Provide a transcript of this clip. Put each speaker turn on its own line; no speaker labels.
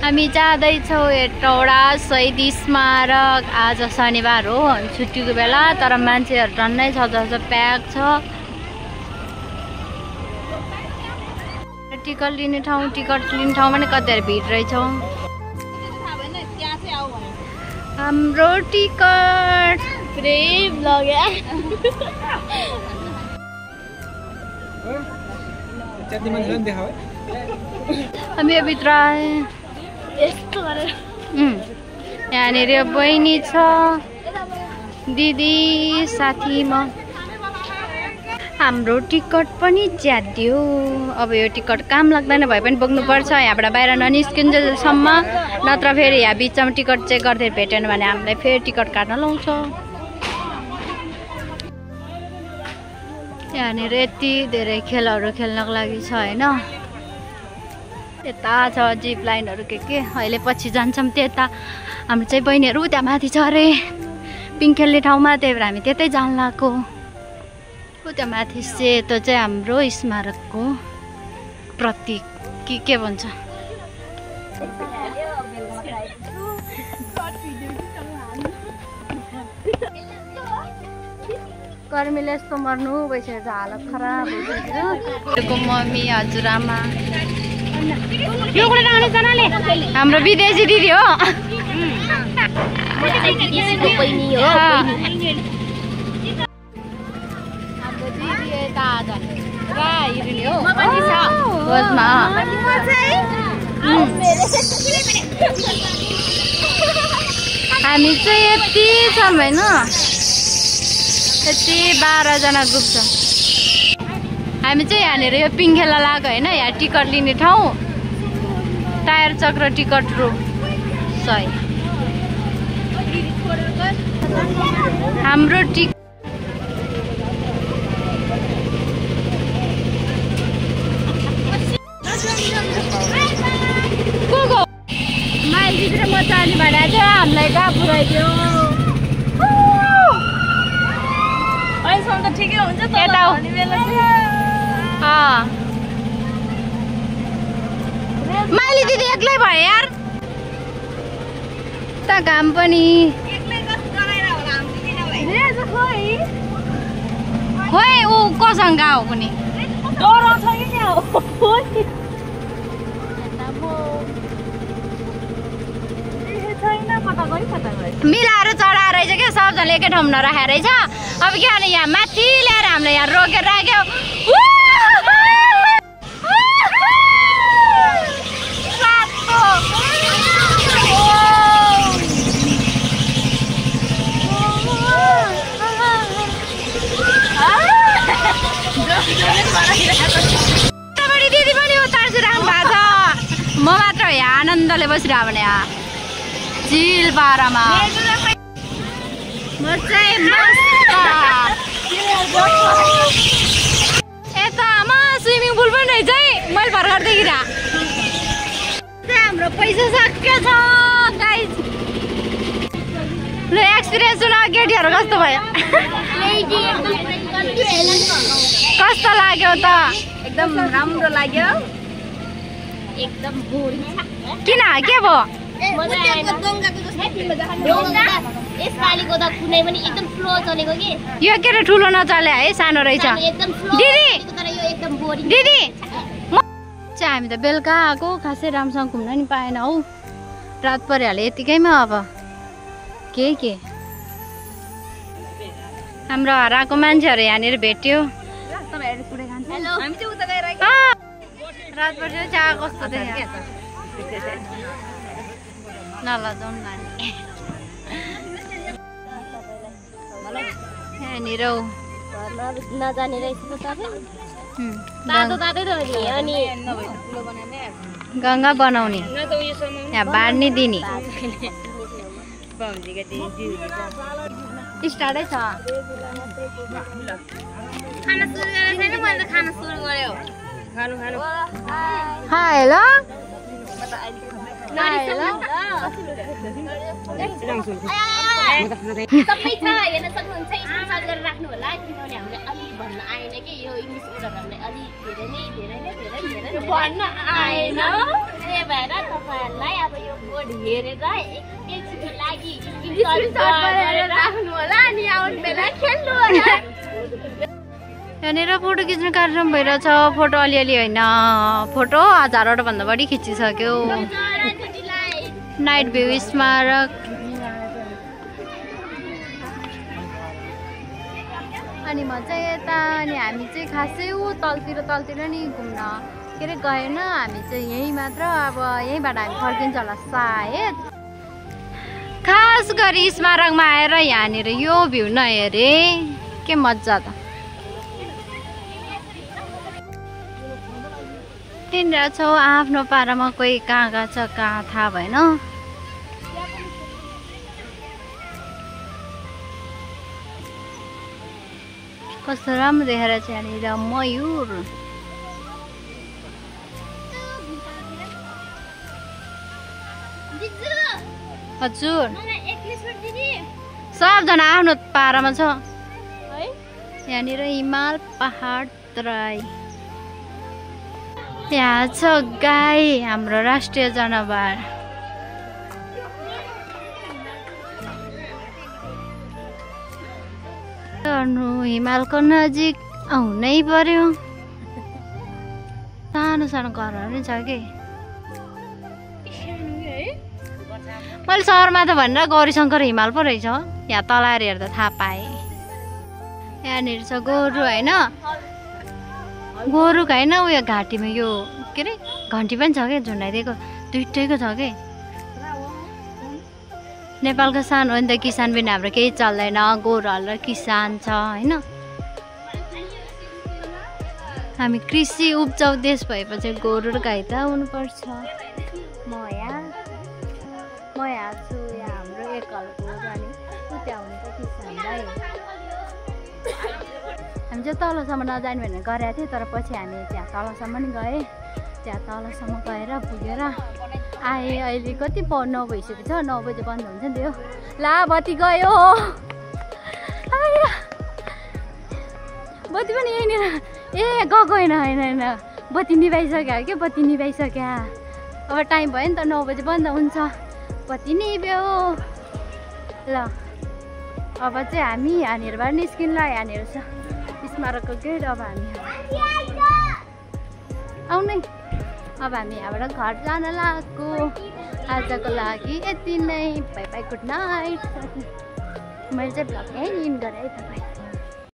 हामी जाँदैछौँ हेटौडा शहीद स्मारक। आज शनिबार हो, छुट्टीको बेला, तर मान्छेहरू टन्नै छ जस्तो प्याक छ। टिकट लिने ठाउँ पनि कतिहरू भिड रहेछौँ। हाम्रो टिकट
प्रेम लग्यो
हामी भित्र आए। यहाँनिर बहिनी छ, दिदी, साथी, म। हाम्रो टिकट पनि च्यात्यो। अब यो टिकट काम लाग्दैन भए पनि बोक्नुपर्छ। यहाँबाट बाहिर ननिस्किन्जेलसम्म, नत्र फेरि यहाँ बिचमा टिकट चेक गर्दै भेटेन भने हामीलाई फेरि टिकट काट्न लाउँछ। यहाँनिर यति धेरै खेलहरू खेल्नको लागि छ होइन। यता छ जिप लाइनहरू के अहिले पछि जान्छौँ त्यता। हाम्रो चाहिँ बहिनीहरू त्यहाँ माथि छ अरे पिङ खेल्ने ठाउँमा, त्यही भएर हामी त्यतै जान लागेको। त्यहाँ माथि सेतो चाहिँ हाम्रो स्मारकको प्रतीक के भन्छ। गर्मीले यस्तो मर्नु भइसकेको छ, हालत खराब भइसक्यो। मम्मी, हजुरआमा, हाम्रो विदेशी दिदी हो। हामी चाहिँ यति छौँ होइन, यति 12 जना ग्रुप छ। हामी चाहिँ यहाँनिर यो पिङ खेल्न लाग्यो होइन। यहाँ टिकट लिने ठाउँ टायर चक्र टिकट रुम सही। हाम्रो टिकट माइलभित्र मचानी भनेर चाहिँ हामीलाई कहाँ पुऱ्याइदियो।
अहिलेसम्म त ठिकै हुन्छ त।
माइली दिदी एक्लै भयो यार। त घाम पनि खोइ ऊ कोसँग गएको कुनै मिलाएर चढाएर रहेछ क्या, सबजनाले एकै ठाउँ नराखेर रहेछ। अब के भने यहाँ माथि ल्याएर हामीलाई यहाँ रोकेर राख्यो। दिदी पनि उतार्छु राख्नु भएको छ, म मात्र यहाँ आनन्दले बसिरह भने झिल पारामा। म चाहिँ यता आमा स्विमिङ पुल पनि रहेछ है, मैले भर्खर देखिरह। हाम्रो पैसा सक्यो छ गाइस। ल एक्सपिरियन्स सुनाऊ केटीहरू कस्तो भयो? कस्तो लाग्यो त?
एकदम राम्रो लाग्यो, एकदम बोरिङ।
किन के भयो?
यसपालिको त कुनै पनि एकदम स्लो चलेको कि
यो के रे ठुलो नचले है, सानो रहेछ। दिदी दिदी चाहिँ हामी त बेलुका आएको, खासै राम्रोसँग घुम्न नि पाएन हौ। रात परिहाल्यो यतिकैमा। अब के हाम्रो हराएको मान्छेहरू यहाँनिर भेट्यो। रात पर्यो चिया कस्तो देखियो। नलजाउँ नानी यहाँनिर
नजाने रहेछ तातो तातै त हो नि। अनि
गङ्गा बनाउने यहाँ बाँड्ने दिने स्टार्टै छ।
खाना सुरु गरेर छैन, मैले त खाना सुरु गर्यो। खानु
हाय ल
सबै छ, हेर्न सक्नुहुन्छ। स्क्रिनशट गरेर राख्नु होला किनभने हामीले भन्न आएन कि यो इङ्ग्लिस उडानहरूलाई अलि धेरै भन्न आएन। त्यही भएर तपाईँहरूलाई अब यो बोर्ड हेरेर एकछिनको लागि राख्नु होला अनि आउने बेला खेल्नु होला।
यहाँनिर फोटो खिच्ने कार्यक्रम भइरहेछ। फोटो अलिअलि होइन, फोटो हजारवटा भन्दा बढी खिचिसक्यो। नाइट भ्यू स्मारक। अनि म चाहिँ यता, अनि हामी चाहिँ खासै ऊ तलतिर नि घुम्न के अरे गएन। हामी चाहिँ यहीँ मात्र, अब यहीँबाट हामी फर्किन्छ होला सायद। खास गरी स्मारकमा आएर यहाँनिर यो भ्यू नहेरे के मजा त। तिनीहरू छौ आफ्नो पारामा, कोही कहाँ गएको छ कहाँ थाहा भएन। कस्तो राम्रो देखेर चाहिँ यहाँनिर मयूर। हजुर सबजना आफ्नो पारामा छ। यहाँनिर हिमाल पहाड तराई। यहाँ छ गाई, हाम्रो राष्ट्रिय जनावर। हिमालको नजिक आउनै पर्यो। सानो सानो घरहरू नि छ कि। मैले सहरमा त भनेर गौरीशङ्कर हिमाल पो रहेछ, यहाँ तल आएर हेर्दा थाहा पाएँ। यहाँनिर छ गोरु होइन, गोरुको होइन उयो घाँटीमा यो के अरे घन्टी पनि छ क्या, झुन्डाइदिएको दुइटैको छ कि। नेपालको सानो हो नि त, किसान बिना हाम्रो केही चल्दैन। गोरुहरू किसान छ होइन। हामी कृषि उब्जाउ देश भएपछि गोरु र गाई त हुनुपर्छ। म यहाँ छु, यहाँ हाम्रो एकलको जाने त्यहाँ हुने त किसानलाई। हामी चाहिँ तलसम्म नजाने भनेर गरेका थियौँ, तर पछि हामी त्यहाँ तलसम्म नि गएँ। त्यहाँ तलसम्म गएर पुगेर आएँ। अहिले कति 9 भइसकेको छ, 9 बजे बन्द हुन्छ नि त्यो। ला बत्ती गयो, बत्ती पनि यहीँनिर। ए गएको होइन, बत्ती निभाइसक्यो क्या, बत्ती निभाइसक्यो। अब टाइम भयो नि त, 9 बजे बन्द हुन्छ। बत्ती निभ्यो। ल अब चाहिँ हामी यहाँनिरबाट निस्किनु ल। यहाँनिर छ स्मारकको गेट। अब हामी आउनै, अब हामी यहाँबाट घर जान लाग्यो। आजको लागि यति नै। By by, good night. मैले चाहिँ भ्लग यहीँ इन गरेँ है तपाईँ।